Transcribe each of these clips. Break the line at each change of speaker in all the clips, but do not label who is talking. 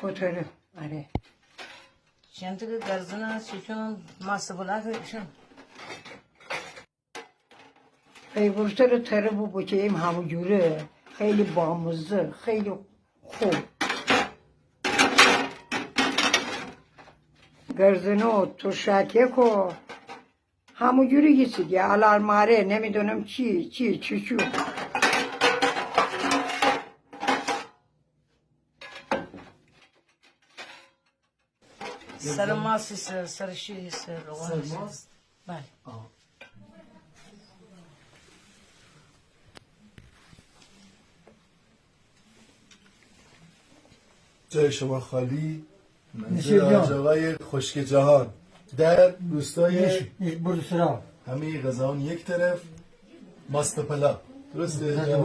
Kotarı. Hani.
Şimdi garzına çıkın masa bulakışın.
Kayburtları tarı bu böceğim hamucuru. Hayli bağımızdı. Hayli خوب. گرزنه و ترشکک و همونجوری گیسید یه آلارماره نمیدونم چی
سر ماسی سر شی سر روان
ماست؟
بله
جای شما خالی منزل حاج آقای خشک جهان در روستای
بردسرا
همه غذاان یک طرف ماست پلا درسته؟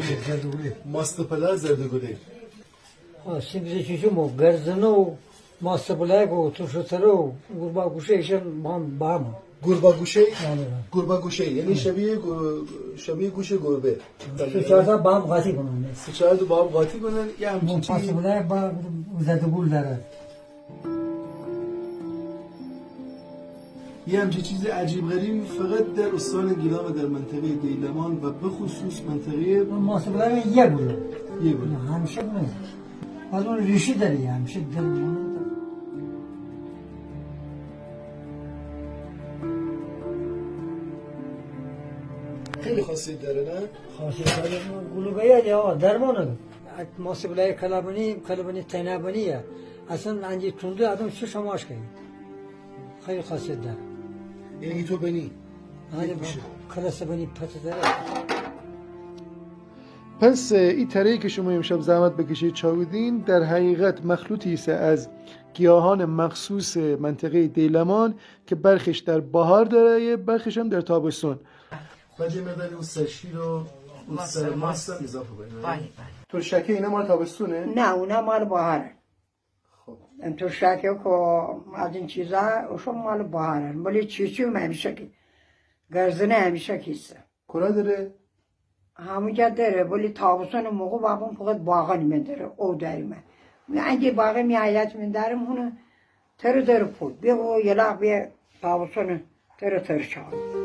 ماست پلا زردگوده
سیمزه چیشمو گرزنه و ماست بلک و ترشتره و گربا گوشه ایشان با هم
گربه گوشه
بله.
گربه گوشه یعنی شبیه گوش گربه
سه چهارتا با هم قاطی کنن
سه چهار تا با هم قاطی کنن یه همچین
ماست
چیزی
بلک با زدگول داره
یه همچین چیز عجیب غریب فقط در استان گیلان و در منطقه دیلمان و به خصوص منطقه
ماست بلک یه گوله
یه بود
همیشه نه از اون ریشی داری همیشه دل
خیلی خاصیت داره نه؟
خاصیت داره گلوبه یا درمانه ماست بلک کلبانی تنابانیه اصلا انجی تونده آدم چه شماش کنی خیلی خاصیت داره
یعنی تو بنی
کلاس بانی پس داره
پس این ترهی که شما امشب زحمت بکشید چاودین در حقیقت مخلوطی است از گیاهان مخصوص منطقه دیلمان که برخش در بهار داره برخش هم در تابستون.
بعد یه مقداری اون سرشیر و اون سر ماست هم اضافه کنیم
بله
ترشکه اینا مال تابستونه؟
نه اونا مال بهارن
خب
این ترشکک و از این چیزا اوشون مال بهارن ولی چیچی همیشه کی گرزنه همیشه کیسته
کلا داره؟
همونجا داره ولی تابستون موقع بابام فقط باغا میداره او داریم اگه باغ میایت من دارم اونو تر پول بگو یه لاغ بیا تابستون تر چاول